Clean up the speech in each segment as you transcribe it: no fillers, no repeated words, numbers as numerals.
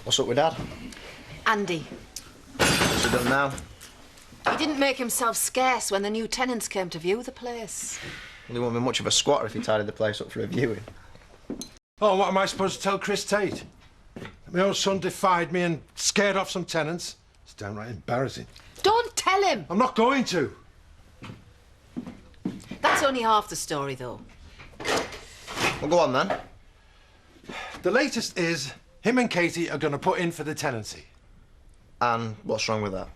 What's up with Dad? Andy. What's he done now? He didn't make himself scarce when the new tenants came to view the place. Well, he won't be much of a squatter if he tidied the place up for a viewing. Oh, what am I supposed to tell Chris Tate? My own son defied me and scared off some tenants. It's downright embarrassing. Don't tell him! I'm not going to. That's only half the story, though. Well, go on, then. The latest is him and Katie are going to put in for the tenancy. And what's wrong with that?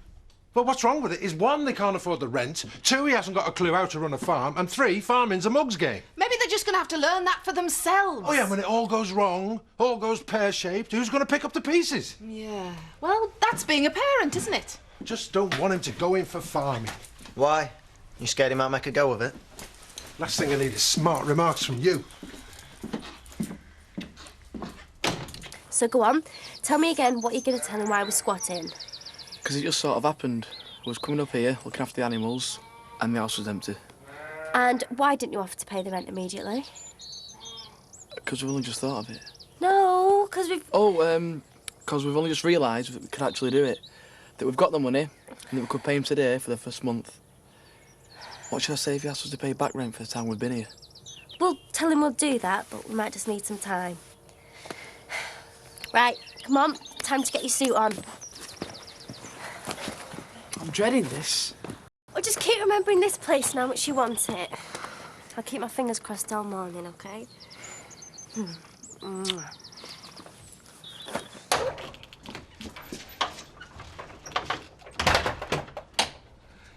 Well, what's wrong with it is, one, they can't afford the rent, two, he hasn't got a clue how to run a farm, and three, farming's a mug's game. Maybe they're just going to have to learn that for themselves. Oh, yeah, when it all goes wrong, all goes pear-shaped, who's going to pick up the pieces? Yeah. Well, that's being a parent, isn't it? Just don't want him to go in for farming. Why? You scared he might make a go of it? Last thing I need is smart remarks from you. So go on, tell me again what you're going to tell him why we're squatting. Because it just sort of happened. I was coming up here, looking after the animals, and the house was empty. And why didn't you offer to pay the rent immediately? Because we've only just thought of it. No, because we've... Oh, because we've only just realised that we could actually do it. That we've got the money, and that we could pay him today for the first month. What should I say if he asks us to pay back rent for the time we've been here? We'll tell him we'll do that, but we might just need some time. Right, come on, time to get your suit on. I'm dreading this. Well, just keep remembering this place and how much you want it. I'll keep my fingers crossed all morning, OK?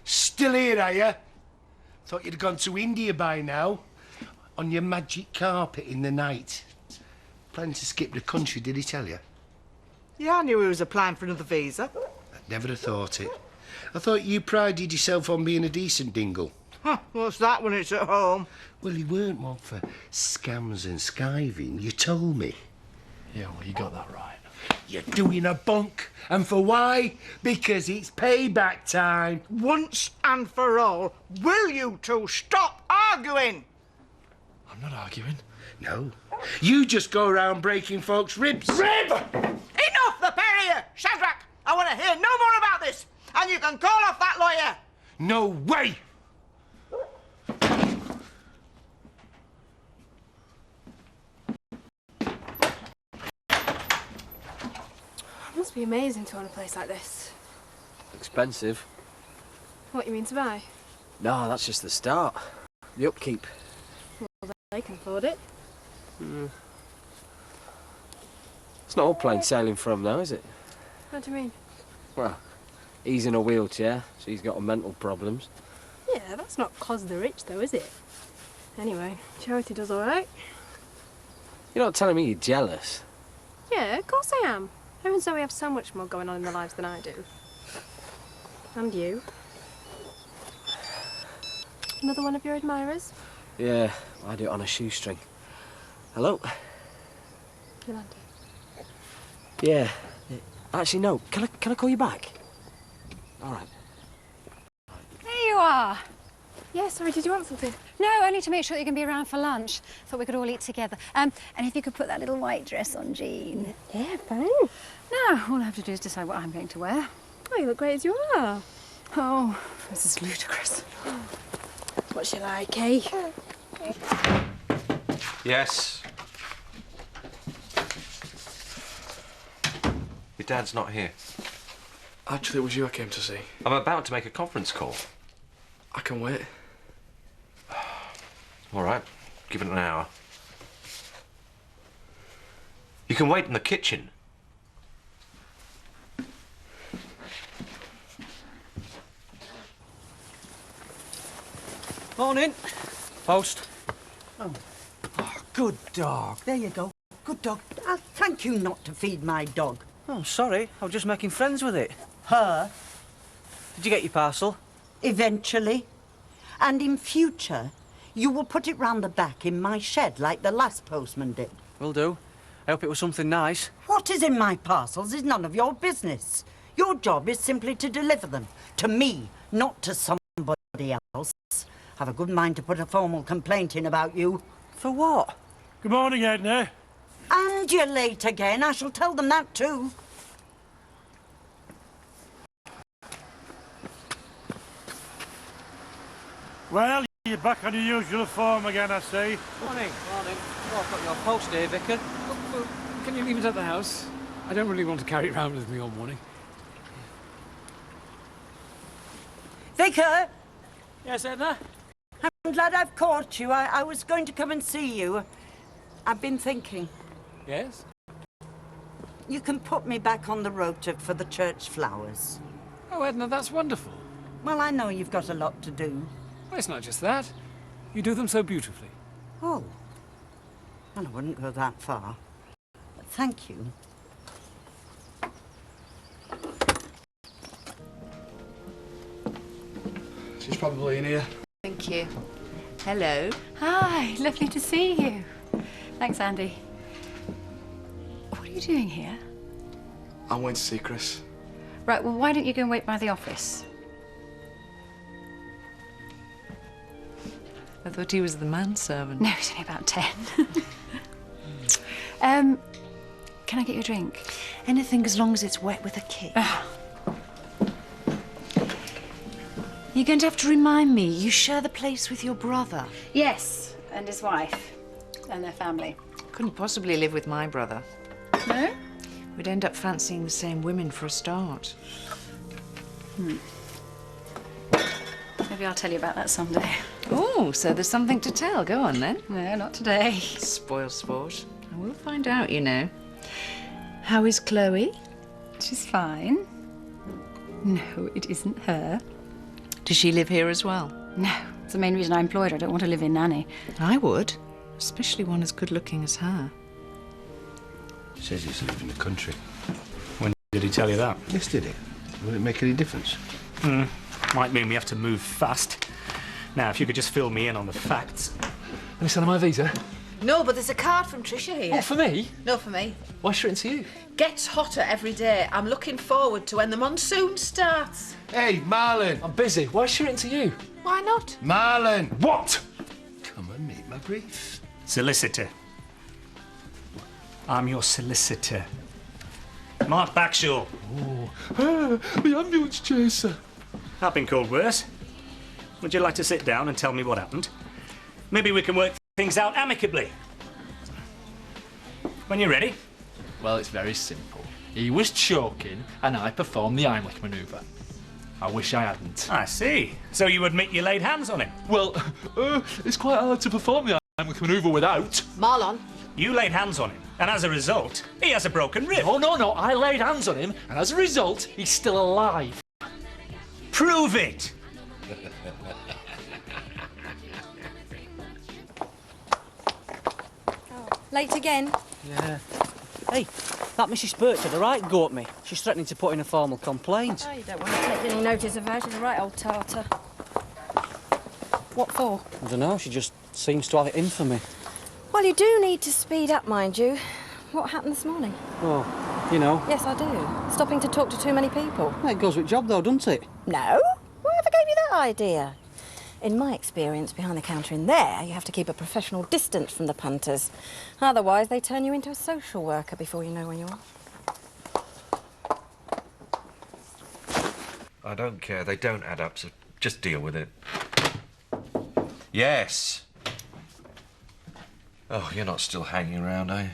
Still here, are you? Thought you'd gone to India by now. On your magic carpet in the night. Planning to skip the country, did he tell you? Yeah, I knew he was applying for another visa. I'd never have thought it. I thought you prided yourself on being a decent dingle. Huh, what's that when it's at home? Well, you weren't one for scams and skiving, you told me. Yeah, well, you got that right. You're doing a bunk. And for why? Because it's payback time. Once and for all, will you two stop arguing? I'm not arguing. No. You just go around breaking folks' ribs. Rib! Enough the pair of you! Shadrach, I want to hear no more about this. And you can call off that lawyer. No way! It must be amazing to own a place like this. Expensive. What, you mean to buy? No, that's just the start. The upkeep. Well, they can afford it. It's not all plain sailing from now, is it? What do you mean? Well, he's in a wheelchair, so he's got mental problems. Yeah, that's not 'cause they're rich, though, is it? Anyway, Charity does all right. You're not telling me you're jealous? Yeah, of course I am. Her and Zoe have so much more going on in their lives than I do. And you? Another one of your admirers? Yeah, I do it on a shoestring. Hello? Yolanda. Yeah. Actually, no. Can I call you back? All right. There you are. Yeah, sorry, did you want something? No, only to make sure you can be around for lunch. Thought we could all eat together. And if you could put that little white dress on, Jean. Yeah, fine. No, all I have to do is decide what I'm going to wear. Oh, you look great as you are. Oh, this is ludicrous. What shall I, Kay? Yes. Your dad's not here. Actually, it was you I came to see. I'm about to make a conference call. I can wait. All right, give it an hour. You can wait in the kitchen. Morning. Post. Oh, good dog. There you go. good dog. I'll thank you not to feed my dog. Oh, sorry. I was just making friends with it. Her? Did you get your parcel? Eventually. And in future, you will put it round the back in my shed like the last postman did. Will do. I hope it was something nice. What is in my parcels is none of your business. Your job is simply to deliver them. To me, not to somebody else. Have a good mind to put a formal complaint in about you. For what? Good morning, Edna. And you're late again. I shall tell them that too. Well, you're back on your usual form again, I see. Morning. Morning. Oh, I've got your post here, Vicar. Well, can you leave it at the house? I don't really want to carry it around with me all morning. Vicar! Yes, Edna? I'm glad I've caught you. I was going to come and see you. I've been thinking. Yes? You can put me back on the rota for the church flowers. Oh, Edna, that's wonderful. Well, I know you've got a lot to do. Well, it's not just that. You do them so beautifully. Oh. Well, I wouldn't go that far. But thank you. She's probably in here. Thank you. Hello. Hi, lovely to see you. Thanks, Andy. What are you doing here? I'm waiting to see Chris. Right, well, why don't you go and wait by the office? I thought he was the manservant. No, he's only about 10. Can I get you a drink? Anything as long as it's wet with a kick. You're going to have to remind me, you share the place with your brother. Yes, and his wife. And their family. Couldn't possibly live with my brother. No? We'd end up fancying the same women for a start. Maybe I'll tell you about that someday. Oh, so there's something to tell. Go on, then. No, not today. Spoil sport. I will find out, you know. How is Chloe? She's fine. No, it isn't her. Does she live here as well? No, it's the main reason I employed her. I don't want to live in nanny. I would. Especially one as good-looking as her. Says he's living in the country. When did he tell you that? Yes, did he? Will it make any difference? Might mean we have to move fast. Now, if you could just fill me in on the facts. Let me send her my visa. No, but there's a card from Tricia here. Oh, for me? No, for me. Why straight into you? Gets hotter every day. I'm looking forward to when the monsoon starts. Hey, Marlon! I'm busy. Why straight into you? Why not? Marlon! What? Come and meet my brief. Solicitor. I'm your solicitor. Mark Backshall. The ambulance chaser. I've been called worse. Would you like to sit down and tell me what happened? Maybe we can work things out amicably. When you're ready. Well, it's very simple. He was choking, and I performed the Heimlich manoeuvre. I wish I hadn't. I see. So you admit you laid hands on him? Well, it's quite hard to perform the Heimlich manoeuvre without. Marlon. You laid hands on him, and as a result, he has a broken rib. Oh, no, I laid hands on him, and as a result, he's still alive. Prove it! Late again? Yeah. Hey, that Mrs. Birch had a right go at me. She's threatening to put in a formal complaint. Oh, you don't want to take any notice of her. She's a right old tartar. What for? I don't know, she just seems to have it in for me. Well, you do need to speed up, mind you. What happened this morning? Oh, you know. Yes, I do. Stopping to talk to too many people. It goes with job, though, doesn't it? No? Whoever gave you that idea? In my experience, behind the counter in there, you have to keep a professional distance from the punters. Otherwise, they turn you into a social worker before you know where you are. I don't care. They don't add up, so just deal with it. Yes. Oh, you're not still hanging around, are you?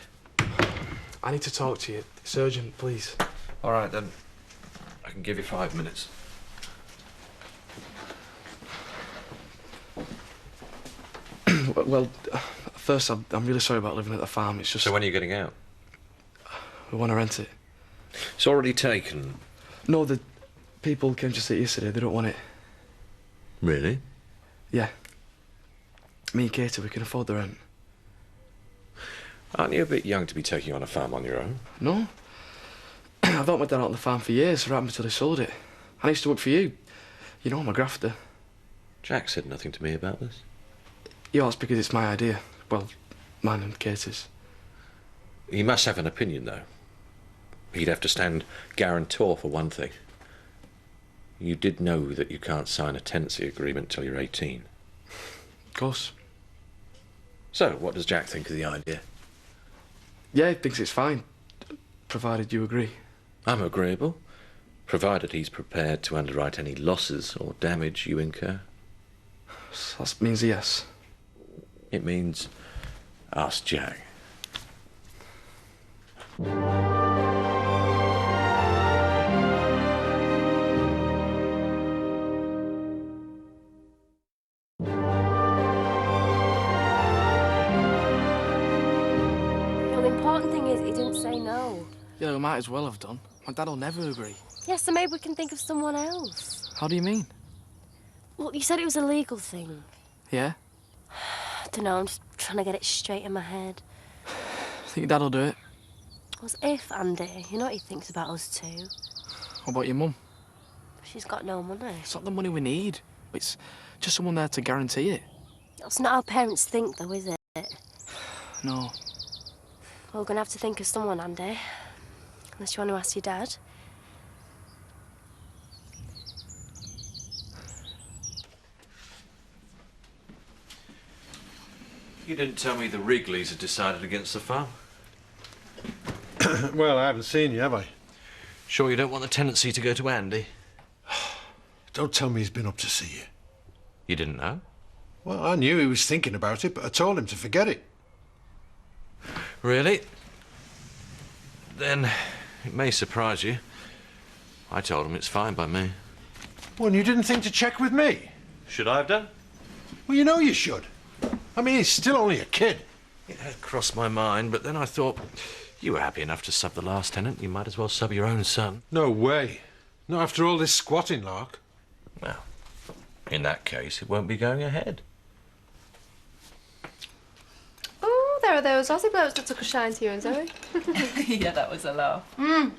I need to talk to you. It's urgent, please. All right, then. I can give you 5 minutes. Well, first, I'm really sorry about living at the farm. It's just... So when are you getting out? We want to rent it. It's already taken. No, the people came to see it yesterday. They don't want it. Really? Yeah. Me and Katie, we can afford the rent. Aren't you a bit young to be taking on a farm on your own? No. I've helped my dad out on the farm for years, right up until he sold it. I used to work for you. You know I'm a grafter. Jack said nothing to me about this. Yeah, that's because it's my idea. Well, mine and Katie's. He must have an opinion, though. He'd have to stand guarantor for one thing. You did know that you can't sign a tenancy agreement till you're 18. Of course. So, what does Jack think of the idea? Yeah, he thinks it's fine, provided you agree. I'm agreeable, provided he's prepared to underwrite any losses or damage you incur. So that means yes. It means ask Jack. Well, the important thing is he didn't say no. Yeah, we might as well have done. My dad'll never agree. Yes, so maybe we can think of someone else. How do you mean? Well, you said it was a legal thing. Yeah? I don't know, I'm just trying to get it straight in my head. Think your dad'll do it? What's if, Andy? You know what he thinks about us too. What about your mum? She's got no money. It's not the money we need. It's just someone there to guarantee it. That's not how parents think, though, is it? No. Well, we're going to have to think of someone, Andy. Unless you want to ask your dad. You didn't tell me the Wrigleys had decided against the farm. Well, I haven't seen you, have I? Sure you don't want the tenancy to go to Andy? Don't tell me he's been up to see you. You didn't know? Well, I knew he was thinking about it, but I told him to forget it. Really? Then it may surprise you. I told him it's fine by me. Well, and you didn't think to check with me? Should I have done? Well, you know you should. I mean, he's still only a kid. It had crossed my mind, but then I thought, you were happy enough to sub the last tenant, you might as well sub your own son. No way. Not after all this squatting lark. Well, in that case, it won't be going ahead. Oh, there are those Aussie blokes that took a shine to you and Zoe. Yeah, that was a laugh. And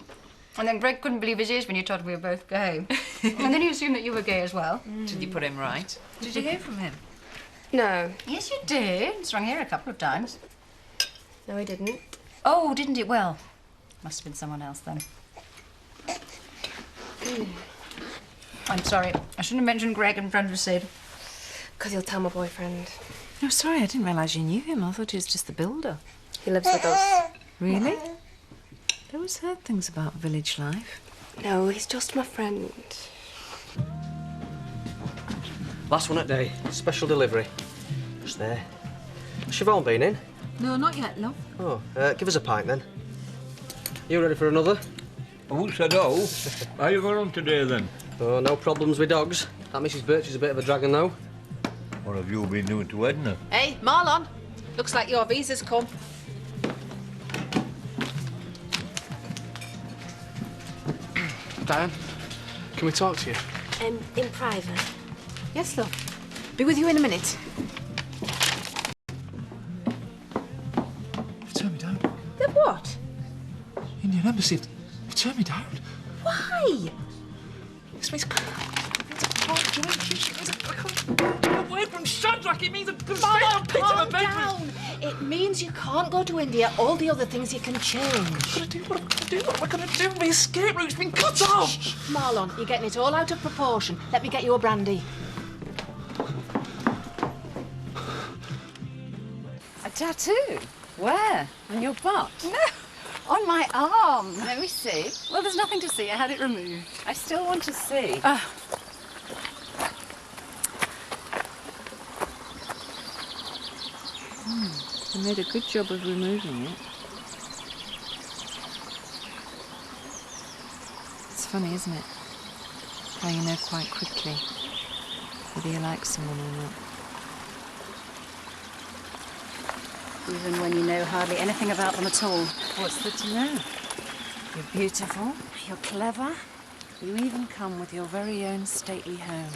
then Greg couldn't believe his ears when you told him we were both gay. And then he assumed that you were gay as well. Did you put him right? Did you hear from him? No. Yes, you did. It's rung here a couple of times. No, he didn't. Oh, didn't it? Well, must have been someone else then. I'm sorry. I shouldn't have mentioned Greg in front of Sid. Because he'll tell my boyfriend. No, sorry, I didn't realise you knew him. I thought he was just the builder. He lives with us. Really? I always heard things about village life. No, he's just my friend. Last one at day. Special delivery. Just there. Has Siobhan been in? No, not yet, love. Oh, give us a pint then. You ready for another? I wish I know. How you going on today then? Oh, no problems with dogs. That Mrs. Birch is a bit of a dragon though. What have you been doing to Edna? Hey, Marlon. Looks like your visa's come. Diane, can we talk to you? In private. Yes, love. Be with you in a minute. You've turned me down. The what? Indian Embassy, you've turned me down. Why? This means get away from Shadrach. It means a Marlon, calm down. It means you can't go to India. All the other things you can change. What am I gonna do? My escape route's been cut off. Marlon, you're getting it all out of proportion. Let me get you a brandy. A tattoo? Where? On your butt? No, on my arm. Let me see. Well, there's nothing to see. I had it removed. I still want to see. They made a good job of removing it. It's funny, isn't it? How you know quite quickly whether you like someone or not. Even when you know hardly anything about them at all. What's there to know? You're beautiful, you're clever, you even come with your very own stately home.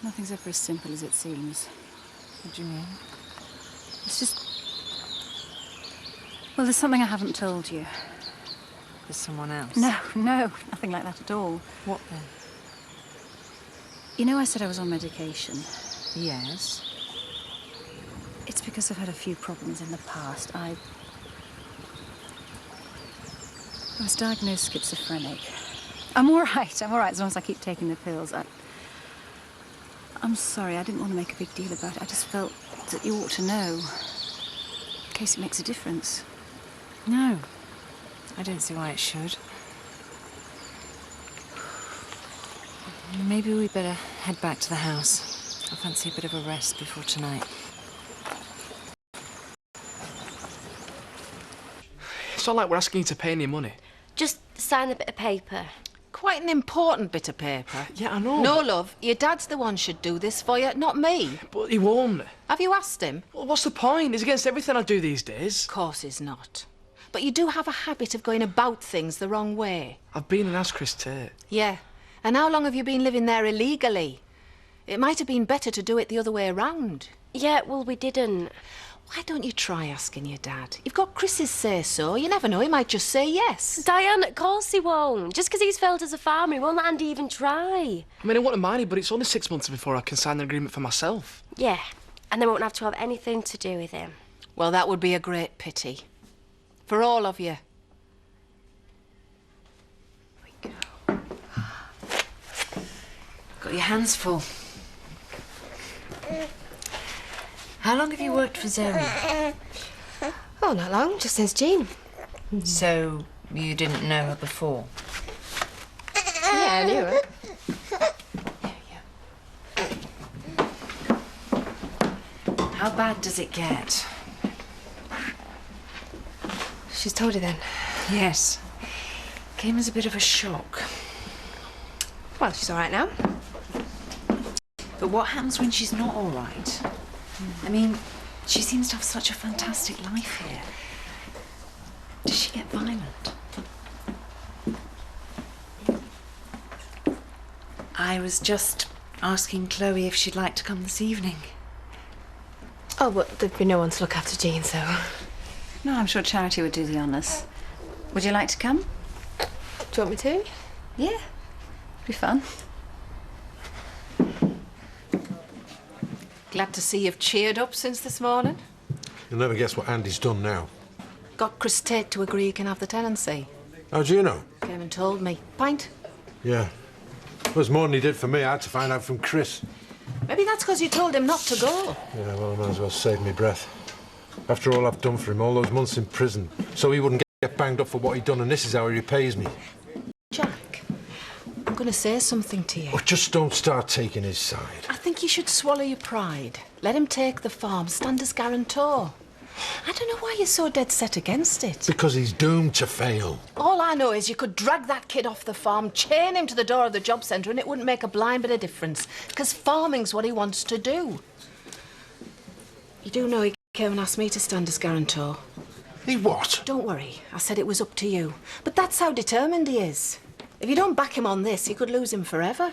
Nothing's ever as simple as it seems. What do you mean? It's just... Well, there's something I haven't told you. There's someone else? No, nothing like that at all. What then? You know I said I was on medication? Yes. It's because I've had a few problems in the past. I was diagnosed schizophrenic. I'm all right as long as I keep taking the pills. I'm sorry, I didn't want to make a big deal about it. I just felt that you ought to know, in case it makes a difference. No, I don't see why it should. Maybe we'd better head back to the house. I fancy a bit of a rest before tonight. It's not like we're asking you to pay any money. Just sign a bit of paper. Quite an important bit of paper. Yeah, I know. No, love, your dad's the one should do this for you, not me. But he won't. Have you asked him? Well, what's the point? He's against everything I do these days. Of course he's not. But you do have a habit of going about things the wrong way. I've been and asked Chris Tate. Yeah. And how long have you been living there illegally? It might have been better to do it the other way around. Yeah, well, we didn't. Why don't you try asking your dad? You've got Chris's say-so. You never know, he might just say yes. Diane, of course he won't. Just because he's failed as a farmer, he won't let Andy even try. I mean, I want money, but it's only 6 months before I can sign an agreement for myself. Yeah, and they won't have to have anything to do with him. Well, that would be a great pity. For all of you. Got your hands full. How long have you worked for Zoe? Oh, not long, just since Jean. So you didn't know her before? Yeah, I knew her. How bad does it get? She's told you then? Yes. Came as a bit of a shock. Well, she's all right now. But what happens when she's not all right? I mean, she seems to have such a fantastic life here. Does she get violent? I was just asking Chloe if she'd like to come this evening. Oh, but there'd be no one to look after Jean, so... No, I'm sure Charity would do the honours. Would you like to come? Do you want me to? Yeah. Be fun. Glad to see you've cheered up since this morning. You'll never guess what Andy's done now. Got Chris Tate to agree you can have the tenancy. How do you know? Came and told me. Pint? Yeah. It was more than he did for me. I had to find out from Chris. Maybe that's because you told him not to go. Yeah, well, I might as well save me breath. After all I've done for him, all those months in prison, so he wouldn't get banged up for what he'd done, and this is how he repays me. Jack, I'm going to say something to you. Oh, just don't start taking his side. I think you should swallow your pride. Let him take the farm, stand as guarantor. I don't know why you're so dead set against it. Because he's doomed to fail. All I know is you could drag that kid off the farm, chain him to the door of the job centre, and it wouldn't make a blind bit of difference. Because farming's what he wants to do. You do know he came and asked me to stand as guarantor. He what? Don't worry. I said it was up to you. But that's how determined he is. If you don't back him on this, you could lose him forever.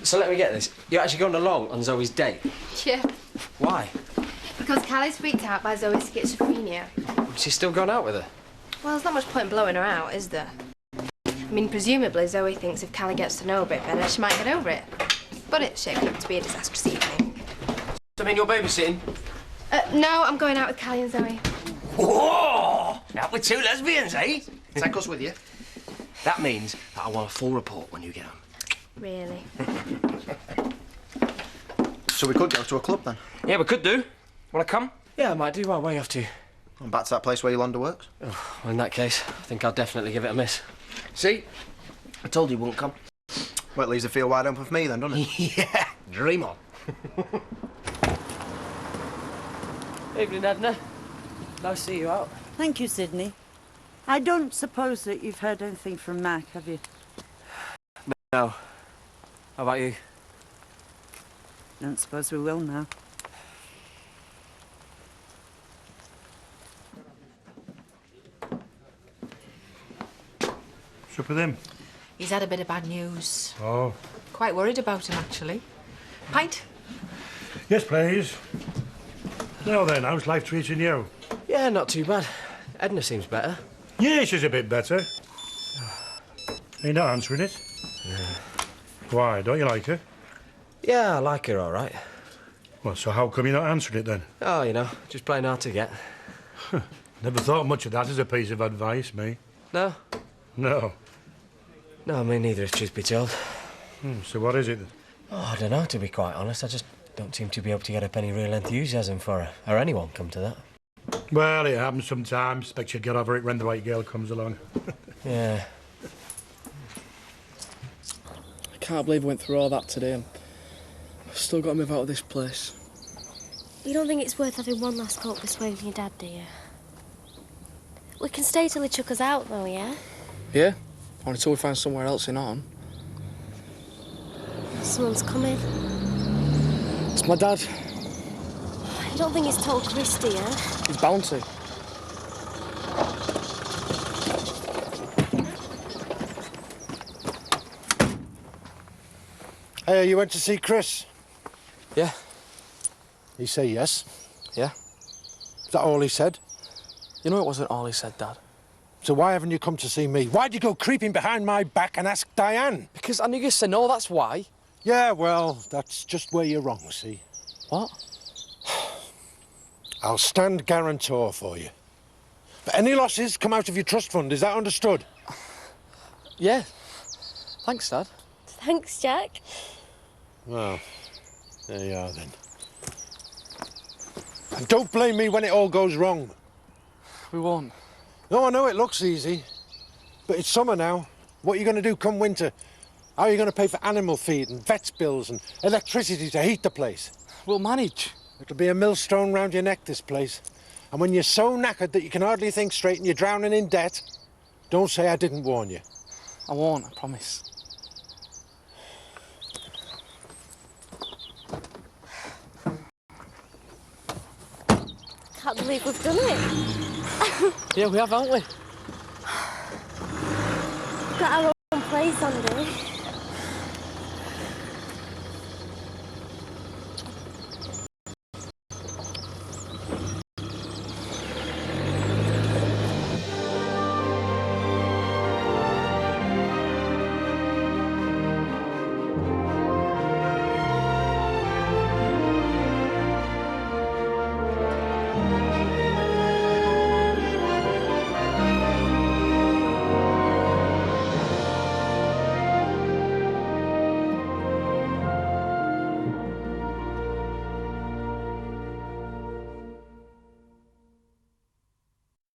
So let me get this. You're actually going along on Zoe's date? Yeah. Why? Because Callie's freaked out by Zoe's schizophrenia. She's still going out with her? Well, there's not much point in blowing her out, is there? I mean, presumably Zoe thinks if Callie gets to know a bit better, she might get over it. But it's shaping up to be a disastrous evening. So, I mean, you're babysitting? No, I'm going out with Callie and Zoe. Whoa! Out with two lesbians, eh? Take us with you. That means that I want a full report when you get home. Really? So we could go to a club then? Yeah, we could do. Want to come? Yeah, I might do. Why you have to? And back to that place where Yolanda works? Oh, well, in that case, I think I'll definitely give it a miss. See? I told you wouldn't come. Well, it leaves the field wide open for me then, doesn't it? Yeah, dream on. Evening, Edna. Nice to see you out. Thank you, Sydney. I don't suppose that you've heard anything from Mac, have you? No. How about you? Don't suppose we will now. What's up with him? He's had a bit of bad news. Oh. Quite worried about him, actually. Pint? Yes, please. Now then, how's life treating you? Yeah, not too bad. Edna seems better. Yeah, she's a bit better. You're not answering it? No. Why, don't you like her? Yeah, I like her all right. Well, so how come you're not answering it then? Oh, you know, just playing hard to get. Never thought much of that as a piece of advice, me. No? No. No, me neither, if truth be told. So what is it then? Oh, I don't know, to be quite honest. I just don't seem to be able to get up any real enthusiasm for her. Or anyone, come to that. Well, it happens sometimes. Expect you to get over it when the right girl comes along. Yeah. I can't believe I went through all that today and I've still got to move out of this place. You don't think it's worth having one last go at persuading your dad, do you? We can stay till he chuck us out, though, yeah? Yeah? Or until we find somewhere else in on. Someone's coming. It's my dad. You don't think he's told Chris, do you? He's bound to. Hey, you went to see Chris? Yeah. He say yes? Yeah. Is that all he said? You know it wasn't all he said, Dad. So why haven't you come to see me? Why'd you go creeping behind my back and ask Diane? Because I knew you'd say no, that's why. Yeah, well, that's just where you're wrong, see? What? I'll stand guarantor for you. But any losses come out of your trust fund, is that understood? Yeah. Thanks, Dad. Thanks, Jack. Well, there you are then. And don't blame me when it all goes wrong. We won't. No, I know it looks easy, but it's summer now. What are you going to do come winter? How are you going to pay for animal feed and vet's bills and electricity to heat the place? We'll manage. It'll be a millstone round your neck, this place. And when you're so knackered that you can hardly think straight and you're drowning in debt, don't say I didn't warn you. I won't, I promise. Can't believe we've done it. Yeah, we have, haven't we? Got our own place, Andy.